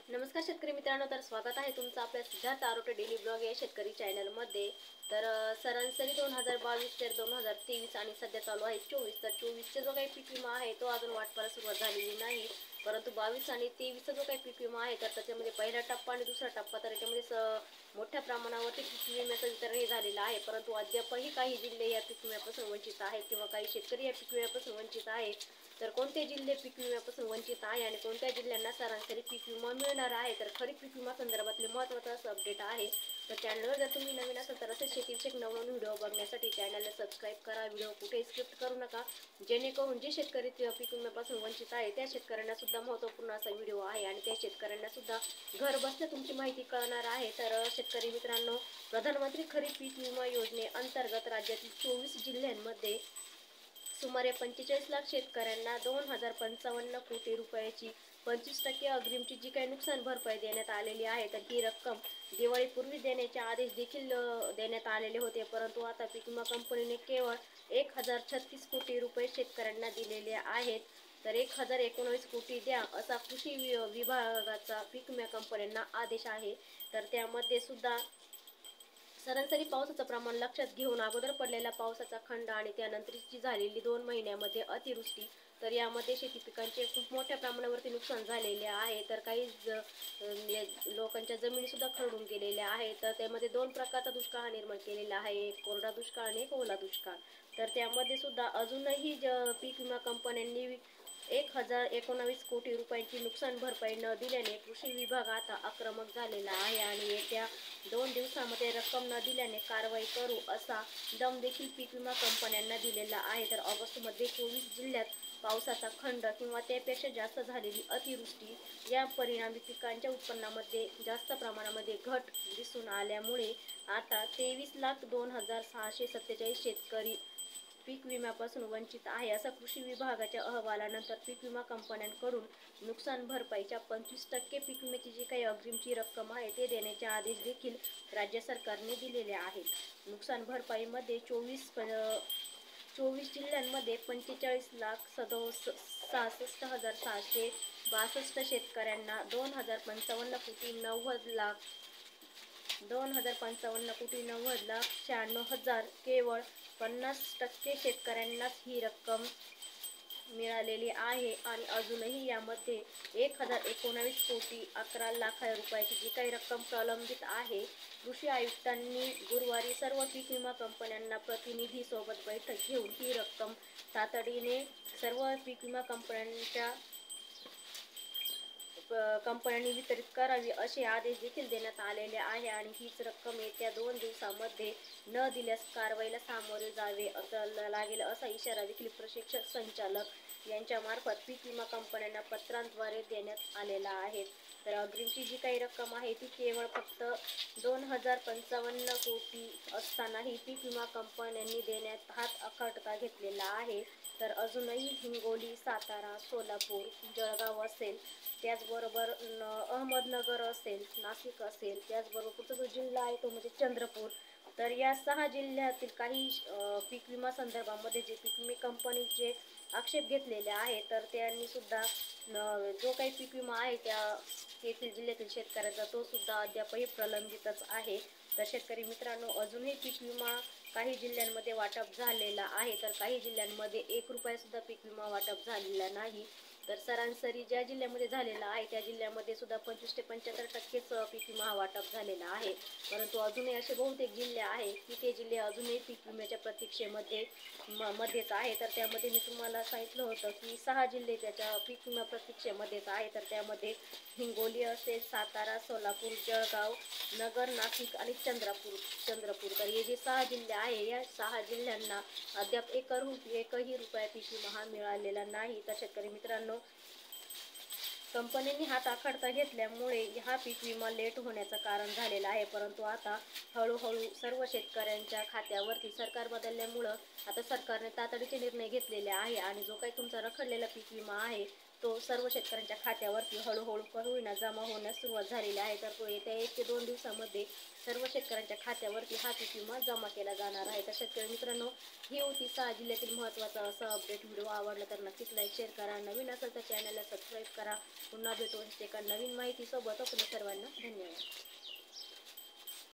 नमस्कार शेतकरी मित्रांनो, तर स्वागत आहे तुमचं आपल्या सिद्धार्थ आरोटे डेली ब्लॉग या शेतकरी चॅनलमध्ये। तर सरासरी 2022 ते 2023 आणि सध्या चालू आहे 24। तर 24चा जो काही पीक विमा आहे तो अजून वाटपाला सुरुवात झालेली नाही, परंतु 22 आणि 23चा जो काही पीक विमा आहे तर त्याच्यामध्ये पहिला टप्पा आणि दुसरा टप्पा तर याच्यामध्ये मोठ्या प्रमाणावरती पीक विम्याचं वितरण झालेलं आहे। परंतु अद्यापही काही जिल्हे या पीक विम्यापासून वंचित आहेत किंवा काही शेतकरी या पीक विम्यापासून वंचित आहेत। तर कोणते जिल्हे पीक विम्यापासून वंचित आहे आणि कोणत्या जिल्ह्यांना सरासरी पीक विमा मिळणार आहे, तर खरीप पीक विमा संदर्भातले महत्त्वाचं असं अपडेट आहे। तर चॅनलवर जर तुम्ही नवीन असाल तर असे शेतीविषयक नवनवीन व्हिडिओ बघण्यासाठी चॅनलला सबस्क्राईब करा, व्हिडिओ कुठे स्किप करू नका, जेणेकरून जे शेतकरी पीक विम्यापासून वंचित आहे त्या शेतकऱ्यांना सुद्धा महत्त्वपूर्ण असा व्हिडिओ आहे आणि त्या शेतकऱ्यांना सुद्धा घर बसल्या तुमची माहिती कळणार आहे। तर शेतकरी मित्रांनो, प्रधानमंत्री खरीप पीक विमा योजनेअंतर्गत राज्यातील 24 जिल्ह्यांमध्ये सुमारे 45 लाख शेतकऱ्यांना 2055 कोटी रुपयाची 25% अग्रिमची जी काही नुकसान भरपाई देण्यात आलेली आहे, तर ही रक्कम दिवाळीपूर्वी देण्याचे आदेश देखील देण्यात आलेले होते। परंतु आता पीक विमा कंपनीने केवळ 1036 कोटी रुपये शेतकऱ्यांना दिलेले आहेत। तर 1019 कोटी द्या असा कृषी विभागाचा पीक विमा कंपन्यांना आदेश आहे। तर त्यामध्ये सुद्धा सरासरी पावसाचं प्रमाण लक्षात घेऊन अगोदर पडलेला पावसाचा खंड आणि त्यानंतरची झालेली 2 महिन्यामध्ये अतिवृष्टी, तर यामध्ये शेती पिकांचे खूप मोठ्या प्रमाणावरती नुकसान झालेले आहे। तर काही लोकांच्या जमिनी सुद्धा खरडून गेलेल्या आहेत। तर त्यामध्ये 2 प्रकारचा दुष्काळ निर्माण केलेला आहे, एक कोरडा दुष्काळ आणि एक ओला दुष्काळ। तर त्यामध्ये सुद्धा अजूनही पीक विमा कंपन्यांनी 1019 कोटी रुपयांची नुकसान भरपाई न दिल्याने कृषी विभाग आता आक्रमक झालेला आहे आणि येत्या 2 दिवसामध्ये रक्कम न दिल्याने कारवाई करू असा दम देखील पीक विमा कंपन्यांना दिलेला आहे। तर ऑगस्टमध्ये 24 जिल्ह्यात पावसाचा खंड किंवा त्यापेक्षा जास्त झालेली अतिवृष्टी या परिणामी पिकांच्या उत्पन्नामध्ये जास्त प्रमाणामध्ये घट दिसून आल्यामुळे आता 23,02,647 शेतकरी पीक विम्यापासून वंचित आहे, असा कृषी विभागाच्या अहवालानंतर पीक विमा कंपन्यांकडून नुकसान भरपाईच्या 25% पीक विम्याची जी काही अग्रिमची रक्कम आहे ते देण्याचे आदेश देखील राज्य सरकारने दिलेले आहेत। नुकसान भरपाईमध्ये 24 जिल्ह्यांमध्ये 45,66,662 शेतकऱ्यांना 2,055,90,96,000 केवळ 50% शेतकऱ्यांनाच ही रक्कम मिळालेली आहे आणि अजूनही यामध्ये 1019 कोटी 11 लाख रुपयाची जी काही रक्कम प्रलंबित आहे। कृषी आयुक्तांनी गुरुवारी सर्व पीक विमा कंपन्यांना प्रतिनिधी सोबत बैठक घेऊन ही रक्कम तातडीने सर्व पीक विमा कंपन्यांनी वितरित करावी असे आदेश देखील देण्यात आलेले आहे आणि हीच रक्कम येत्या 2 दिवसांमध्ये न दिल्यास कारवाईला सामोरे जावे लागेल असा इशारा देखील प्रशिक्षक संचालक यांच्यामार्फत पीक विमा कंपन्यांना पत्रांद्वारे देण्यात आलेला आहे। तर अग्रिमची जी काही रक्कम आहे ती केवळ फक्त 2055 कोटी असतानाही पीक विमा कंपन्यांनी देण्यात हात आखडता घेतलेला आहे। तर अजूनही हिंगोली, सातारा, सोलापूर, जळगाव असेल, त्याचबरोबर अहमदनगर असेल, नाशिक असेल, त्याचबरोबर पुढचा जो जिल्हा आहे तो म्हणजे चंद्रपूर, तर या 6 जिल्ह्यातील काही पीक विमा संदर्भामध्ये जे पीक विमा कंपनीचे आक्षेप घेतलेले आहे, तर त्यांनी सुद्धा जो काही पीक विमा आहे त्या तेथील जिल्ह्यातील शेतकऱ्याचा तो सुद्धा अद्यापही प्रलंबितच आहे। तर शेतकरी मित्रांनो, अजूनही पीक विमा काही जिल्ह्यांमध्ये वाटप झालेला आहे, तर काही जिल्ह्यांमध्ये 1 रुपया सुद्धा पीक विमा वाटप झालेला नाही। तर सरासरी ज्या जिल्ह्यामध्ये झालेला आहे त्या जिल्ह्यामध्ये सुद्धा 25 ते 75%च पीक विमा वाटप झालेला आहे। परंतु अजूनही असे बहुतेक जिल्हे आहेत की ते जिल्हे अजूनही पीक विम्याच्या प्रतीक्षेमध्येच आहे। तर त्यामध्ये मी तुम्हाला सांगितलं होतं की 6 जिल्हे त्याच्या पीक विमा प्रतीक्षेमध्येच आहे। तर त्यामध्ये हिंगोली असेल, सातारा, सोलापूर, जळगाव, नगर, नाशिक आणि चंद्रपूर तर हे जे 6 जिल्हे आहे या 6 जिल्ह्यांना अद्याप एकही रुपया पीक विमा हा मिळालेला नाही। तर शेतकरी मित्रांनो, कंपन्यांनी हात आखडता घेतल्यामुळे हा पीक विमा लेट होण्याचं कारण झालेलं आहे। परंतु आता हळूहळू सर्व शेतकऱ्यांच्या खात्यावरती सरकार बदलल्यामुळं आता सरकारने तातडीचे निर्णय घेतलेले आहे आणि जो काही तुमचा रखडलेला पीक विमा आहे तो सर्व शेतकऱ्यांच्या खात्यावरती हळूहळू का होईना जमा होण्यास सुरुवात झालेली आहे. तर तो येत्या 1 ते 2 दिवसामध्ये सर्व शेतकऱ्यांच्या खात्यावरती हा पीक विमा जमा केला जाणार आहे. तर शेतकरी मित्रांनो, ही होती 6 जिल्ह्यातील महत्त्वाचा असा अपडेट. व्हिडिओ आवडला तर नक्कीच लाईक शेअर करा. नवीन असेल तर चॅनलला सबस्क्राईब करा. पुन्हा भेटू एका नवीन माहितीसोबत. आपल्या सर्वांना धन्यवाद.